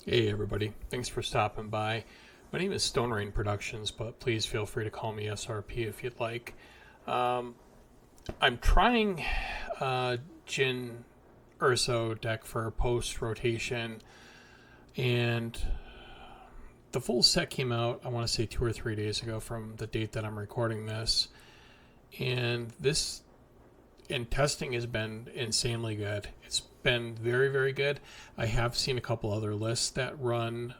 Hey everybody, thanks for stopping by. My name is Stone Rain Productions, but please feel free to call me SRP if you'd like. Um, I'm trying Jyn Erso deck for post rotation, and the full set came out, I want to say 2 or 3 days ago from the date that I'm recording this. And this and testing has been insanely good. It's been very, very good. I have seen a couple other lists that run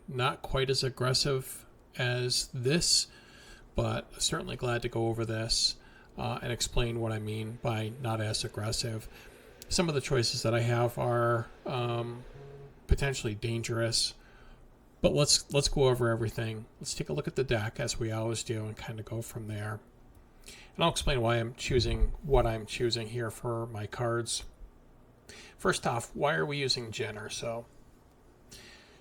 not quite as aggressive as this, but certainly glad to go over this and explain what I mean by not as aggressive. Some of the choices that I have are potentially dangerous, but let's go over everything. Let's take a look at the deck as we always do and kind of go from there. And I'll explain why I'm choosing what I'm choosing here for my cards. First off, why are we using Jyn Erso?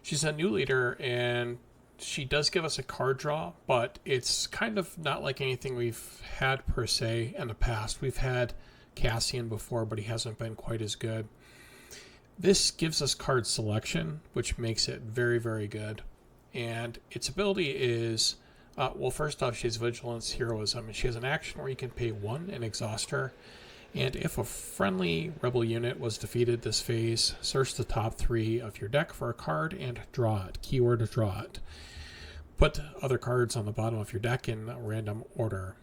She's a new leader, and she does give us a card draw, but it's kind of not like anything we've had per se in the past. We've had Cassian before, but he hasn't been quite as good. This gives us card selection, which makes it very, very good. And its ability is... well, first off, she has Vigilance, Heroism, and she has an action where you can pay 1 and exhaust her. And if a friendly rebel unit was defeated this phase, search the top 3 of your deck for a card and draw it. Keyword, draw it. Put other cards on the bottom of your deck in a random order.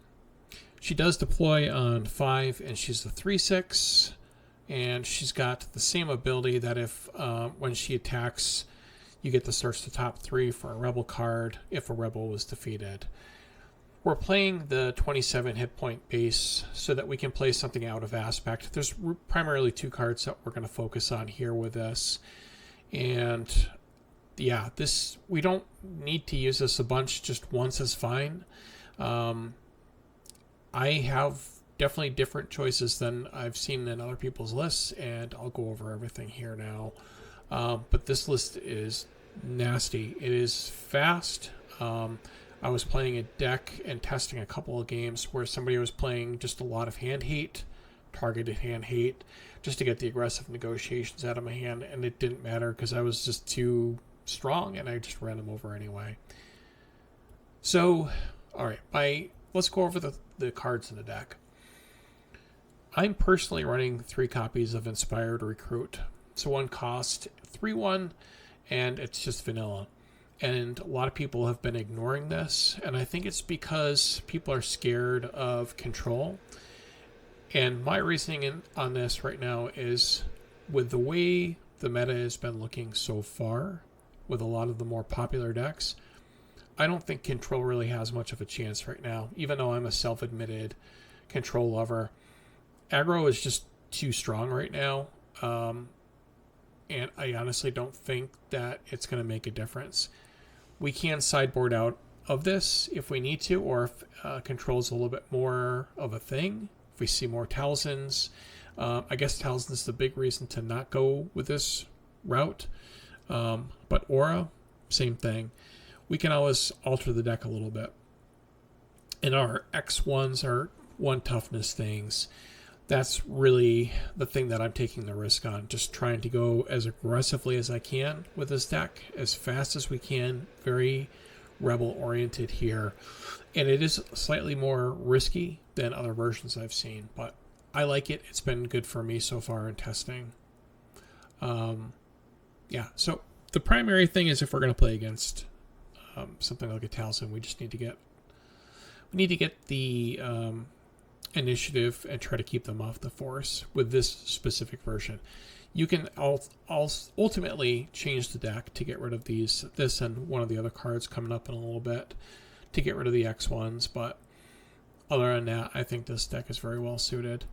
She does deploy on 5, and she's a 3/6, and she's got the same ability that if when she attacks, you get to search the top 3 for a rebel card if a rebel was defeated. We're playing the 27 hit point base so that we can play something out of aspect. There's primarily 2 cards that we're going to focus on here with this. And yeah, this we don't need to use this a bunch, just once is fine. I have definitely different choices than I've seen in other people's lists, and I'll go over everything here now. But this list is nasty. It is fast. I was playing a deck and testing a couple of games where somebody was playing just a lot of hand hate, targeted hand hate, just to get the aggressive negotiations out of my hand, and it didn't matter because I was just too strong and I just ran them over anyway. So, alright, let's go over the cards in the deck. I'm personally running 3 copies of Inspired Recruit. So one cost 3/1, and it's just vanilla. And a lot of people have been ignoring this, and I think it's because people are scared of control. And my reasoning on this right now is, with the way the meta has been looking so far, with a lot of the more popular decks, I don't think control really has much of a chance right now, even though I'm a self-admitted control lover. Aggro is just too strong right now. And I honestly don't think that it's going to make a difference. We can sideboard out of this if we need to, or if control's a little bit more of a thing. If we see more Talzins, I guess Talzin's the big reason to not go with this route. But Aura, same thing. We can always alter the deck a little bit. And our X1s are 1 toughness things. That's really the thing that I'm taking the risk on. Just trying to go as aggressively as I can with this deck, as fast as we can. Very rebel oriented here. And it is slightly more risky than other versions I've seen, but I like it. It's been good for me so far in testing. Yeah, so the primary thing is if we're going to play against something like a Talzin, we just need to get the initiative and try to keep them off the force with this specific version. You can ultimately change the deck to get rid of this and one of the other cards coming up in a little bit to get rid of the X1s, but other than that, I think this deck is very well suited.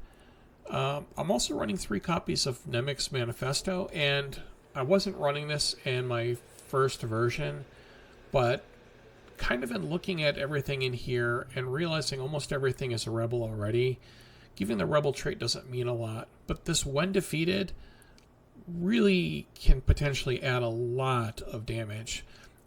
I'm also running 3 copies of Nemik's Manifesto, and I wasn't running this in my first version, but kind of in looking at everything in here and realizing almost everything is a rebel already, giving the rebel trait doesn't mean a lot, but this when defeated really can potentially add a lot of damage.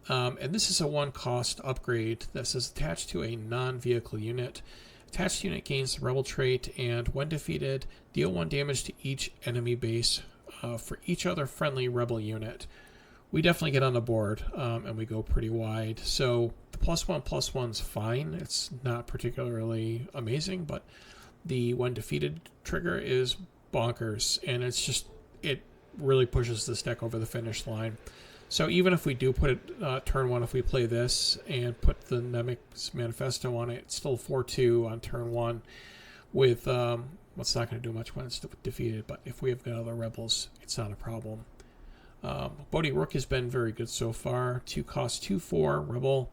And this is a 1 cost upgrade that says attached to a non-vehicle unit. Attached unit gains the rebel trait, and when defeated, deal 1 damage to each enemy base for each other friendly rebel unit. we definitely get on the board, and we go pretty wide. So the +1/+1's fine. It's not particularly amazing, but the when defeated trigger is bonkers, and it really pushes this deck over the finish line. So even if we do put it turn 1, if we play this and put the Nemik's Manifesto on it, it's still 4/2 on turn 1 with, it's not going to do much when it's defeated, but if we have got other rebels, it's not a problem. Bodhi Rook has been very good so far. 2 cost, 2/4 rebel.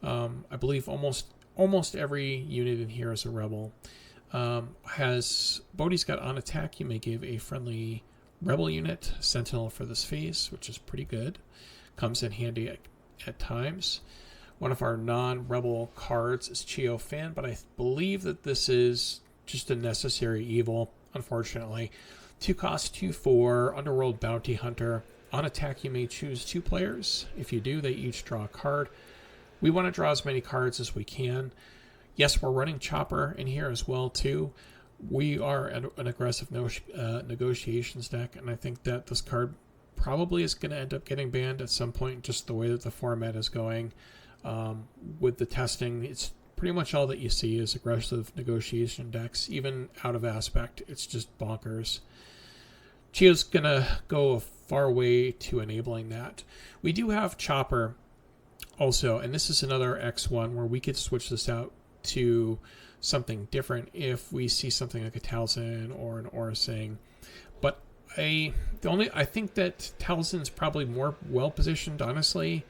I believe almost every unit in here is a rebel. Bodhi's got on attack, you may give a friendly rebel unit Sentinel for this phase, which is pretty good. Comes in handy at times. One of our non-rebel cards is Chio Fan, but I believe that this is just a necessary evil, unfortunately. 2 cost, 2/4 Underworld Bounty Hunter. On attack, you may choose 2 players. If you do, they each draw a card. We want to draw as many cards as we can. Yes, we're running Chopper in here as well, too. We are an aggressive negotiations deck, and I think that this card probably is going to end up getting banned at some point, just the way that the format is going. With the testing, it's pretty much all that you see is aggressive negotiation decks, even out of aspect. It's just bonkers. Chio's going to go a far way to enabling that. We do have Chopper also, and this is another X1 where we could switch this out to something different if we see something like a Talzin or an Orasing. But I think that Talzin's probably more well positioned, honestly,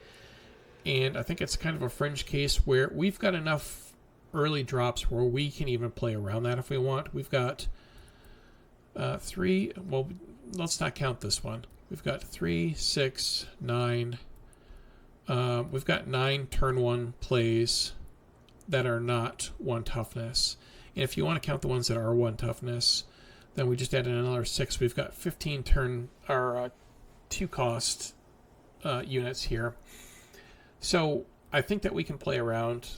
and I think it's kind of a fringe case where we've got enough early drops where we can even play around that if we want. We've got 3, well, let's not count this one. We've got 3, 6, 9. We've got 9 turn 1 plays that are not 1 toughness. And if you want to count the ones that are 1 toughness, then we just added another 6. We've got 15 2 cost units here. So I think that we can play around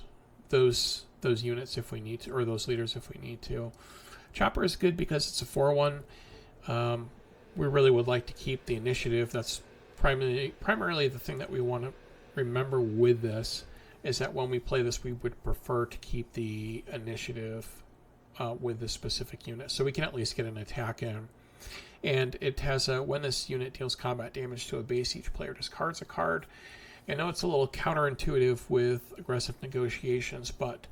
those units if we need to, or those leaders if we need to. Chopper is good because it's a 4/1. We really would like to keep the initiative. That's primarily the thing that we want to remember with this, is that when we play this, we would prefer to keep the initiative with this specific unit, so we can at least get an attack in. And it has when this unit deals combat damage to a base, each player discards a card. I know it's a little counterintuitive with aggressive negotiations, but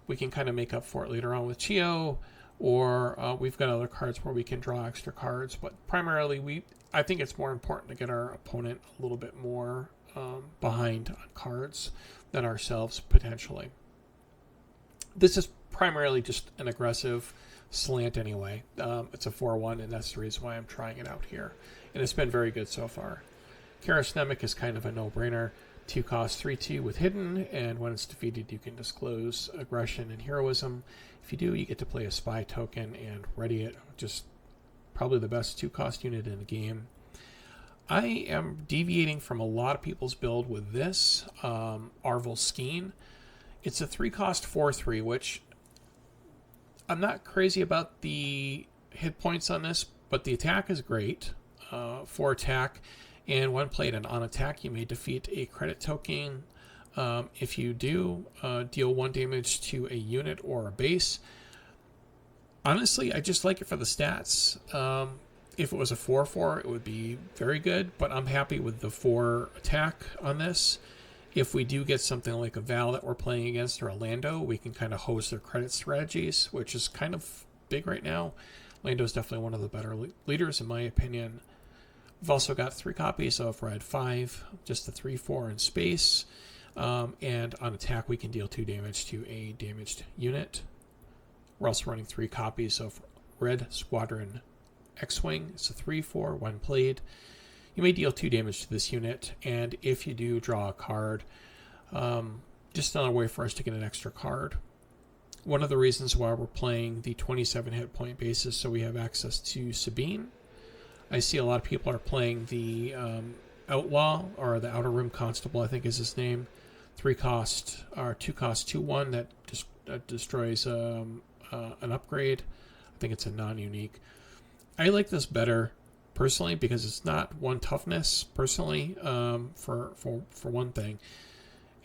we can kind of make up for it later on with Chio, or we've got other cards where we can draw extra cards. But primarily, I think it's more important to get our opponent a little bit more behind on cards than ourselves, potentially. This is primarily just an aggressive slant anyway. It's a 4/1, and that's the reason why I'm trying it out here. And it's been very good so far. Karis Nemik is kind of a no-brainer. 2 cost, 3/2 with Hidden, and when it's defeated, you can disclose Aggression and Heroism. If you do, you get to play a Spy token and ready it. Just probably the best 2 cost unit in the game. I am deviating from a lot of people's build with this, Arvel Skeen. It's a 3 cost 4/3, which I'm not crazy about the hit points on this, but the attack is great. 4 attack, and when played on attack, you may defeat a credit token. If you do, deal 1 damage to a unit or a base. Honestly, I just like it for the stats. If it was a 4/4, it would be very good, but I'm happy with the 4 attack on this. If we do get something like a Val that we're playing against, or a Lando, we can kind of host their credit strategies, which is kind of big right now. Lando's definitely one of the better leaders, in my opinion. We've also got 3 copies of Red 5, just the 3/4 in space. And on attack, we can deal 2 damage to a damaged unit. We're also running 3 copies of Red Squadron X-Wing. It's a 3/4 when played. You may deal 2 damage to this unit, and if you do, draw a card. Just another way for us to get an extra card. One of the reasons why we're playing the 27 hit point basis, so we have access to Sabine. I see a lot of people are playing the Outlaw, or the Outer Rim Constable, I think is his name. 3 cost, or 2 cost, 2/1 that just destroys an upgrade. I think it's a non-unique. I like this better personally, because it's not 1 toughness personally, for one thing.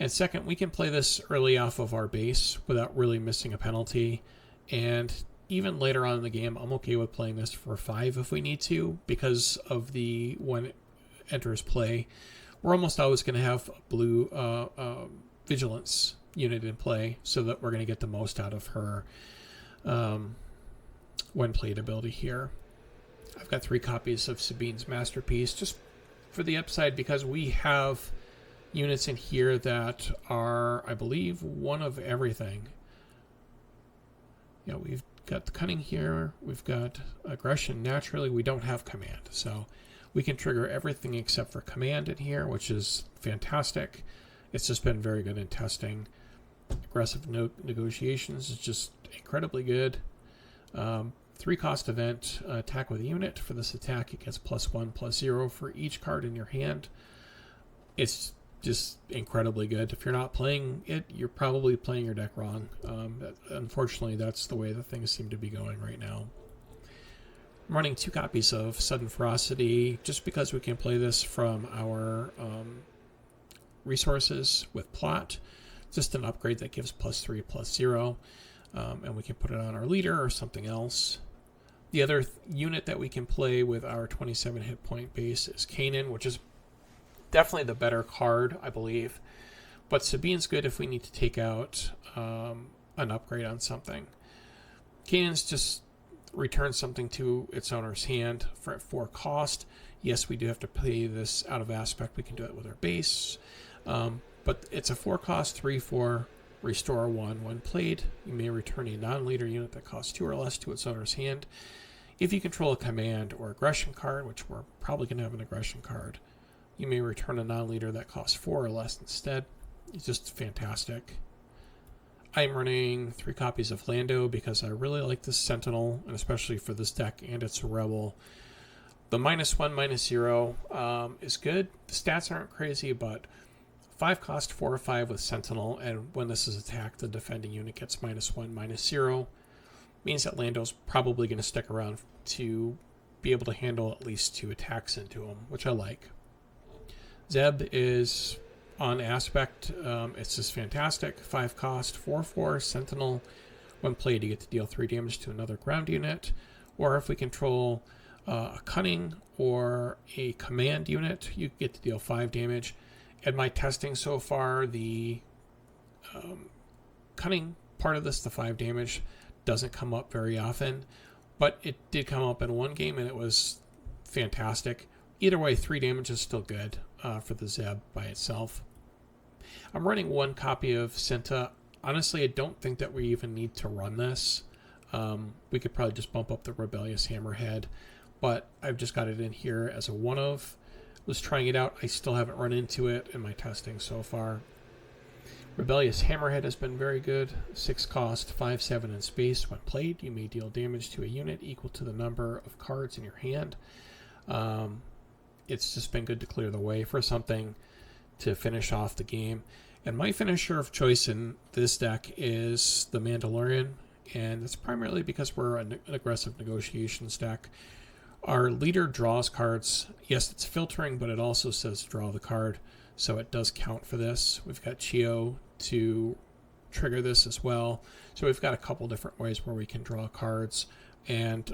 And second, we can play this early off of our base without really missing a penalty. And even later on in the game, I'm okay with playing this for 5 if we need to, because of the when it enters play, we're almost always going to have a blue vigilance unit in play, so that we're going to get the most out of her when played ability here. I've got 3 copies of Sabine's Masterpiece, just for the upside, because we have units in here that are, I believe, 1 of everything. Yeah, we've got the Cunning here, we've got Aggression. Naturally, we don't have Command, so we can trigger everything except for Command in here, which is fantastic. It's just been very good in testing. Aggressive Negotiations is just incredibly good. 3 cost event, attack with a unit. For this attack, it gets +1/+0 for each card in your hand. It's just incredibly good. If you're not playing it, you're probably playing your deck wrong. Unfortunately, that's the way that things seem to be going right now. I'm running 2 copies of Sudden Ferocity, just because we can play this from our resources with Plot. Just an upgrade that gives +3/+0, and we can put it on our leader or something else. The other unit that we can play with our 27 hit point base is Kanan, which is definitely the better card, I believe. But Sabine's good if we need to take out an upgrade on something. Kanan's just returns something to its owner's hand for 4 cost. Yes, we do have to play this out of aspect. We can do it with our base. But it's a 4 cost, 3/4, restore 1. When played, you may return a non-leader unit that costs 2 or less to its owner's hand. If you control a Command or Aggression card, which we're probably going to have an Aggression card, you may return a non-leader that costs 4 or less instead. It's just fantastic. I'm running 3 copies of Lando because I really like this Sentinel, and especially for this deck, and it's a Rebel. The -1/-0 is good. The stats aren't crazy, but 5 cost 4 or 5 with Sentinel, and when this is attacked, the defending unit gets -1/-0. Means that Lando's probably going to stick around to be able to handle at least 2 attacks into him, which I like. Zeb is on aspect. It's just fantastic. 5 cost, 4/4, Sentinel. When played, you get to deal 3 damage to another ground unit. Or if we control a Cunning or a Command unit, you get to deal 5 damage. In my testing so far, the Cunning part of this, the 5 damage, doesn't come up very often. But it did come up in 1 game, and it was fantastic. Either way, 3 damage is still good for the Zeb by itself. I'm running 1 copy of Cinta. Honestly, I don't think that we even need to run this. We could probably just bump up the Rebellious Hammerhead, but I've just got it in here as a 1 of. Was trying it out. I still haven't run into it in my testing so far. Rebellious Hammerhead has been very good. 6 cost, 5/7 in space. When played, you may deal damage to a unit equal to the number of cards in your hand. It's just been good to clear the way for something to finish off the game. And my finisher of choice in this deck is the Mandalorian, and that's primarily because we're an aggressive negotiations deck. Our leader draws cards. Yes, it's filtering, but it also says draw the card, so it does count for this. We've got Chio to trigger this as well. So we've got a couple different ways where we can draw cards. And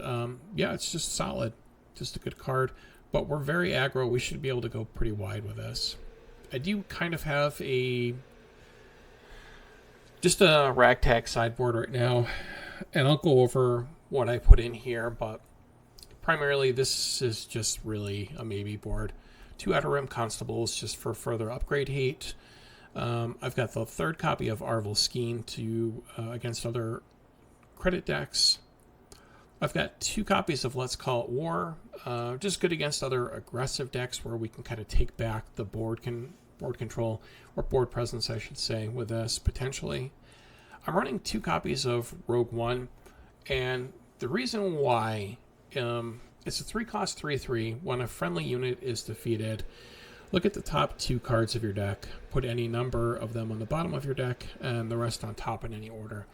yeah, it's just solid. Just a good card. But we're very aggro. We should be able to go pretty wide with this. I do kind of have just a ragtag sideboard right now. And I'll go over what I put in here, but primarily this is just really a maybe board. 2 Outer Rim Constables just for further upgrade hate. I've got the 3rd copy of Arvel Skeen to against other credit decks. I've got 2 copies of Let's Call It War, just good against other aggressive decks where we can kind of take back the board control, or board presence I should say, with this potentially. I'm running 2 copies of Rogue One, and the reason why, it's a 3 cost 3/3. When a friendly unit is defeated, look at the top 2 cards of your deck, put any number of them on the bottom of your deck, and the rest on top in any order.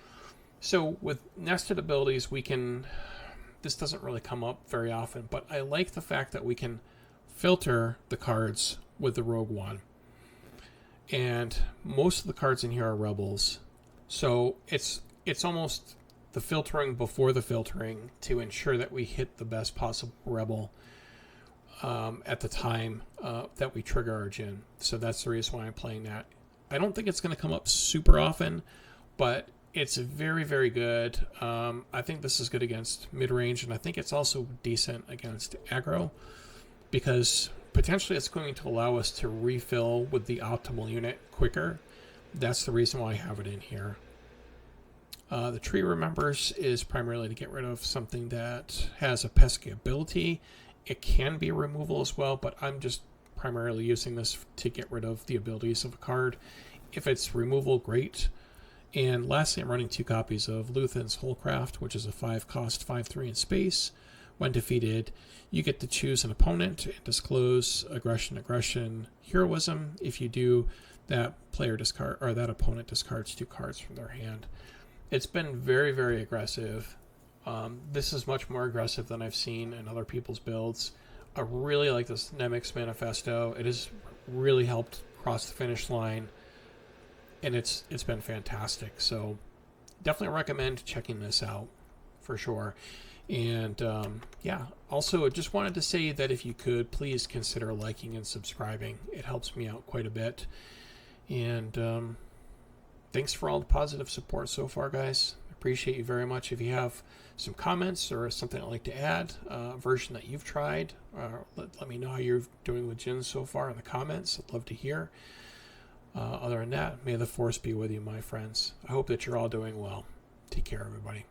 So with nested abilities, we can This doesn't really come up very often, but I like the fact that we can filter the cards with the Rogue One. And most of the cards in here are rebels. So it's almost the filtering before the filtering to ensure that we hit the best possible rebel at the time that we trigger our Jyn. So that's the reason why I'm playing that. I don't think it's going to come up super often, but it's very, very good. I think this is good against mid-range, and I think it's also decent against aggro, because potentially it's going to allow us to refill with the optimal unit quicker. That's the reason why I have it in here. The tree remembers is primarily to get rid of something that has a pesky ability. It can be removal as well, but I'm just primarily using this to get rid of the abilities of a card. If it's removal, great. And lastly, I'm running 2 copies of Luthen's Holcraft, which is a 5-cost 5/3 in space. When defeated, you get to choose an opponent and disclose aggression, heroism. If you do, that opponent discards 2 cards from their hand. It's been very, very aggressive. This is much more aggressive than I've seen in other people's builds. I really like this Nemik's Manifesto. It has really helped cross the finish line, and it's been fantastic. So definitely recommend checking this out for sure. And yeah, also just wanted to say that if you could, please consider liking and subscribing. It helps me out quite a bit. And thanks for all the positive support so far, guys. Appreciate you very much. If you have some comments or something I'd like to add, a version that you've tried, let me know how you're doing with Jyn so far in the comments. I'd love to hear. Other than that, may the force be with you, my friends. I hope that you're all doing well. Take care, everybody.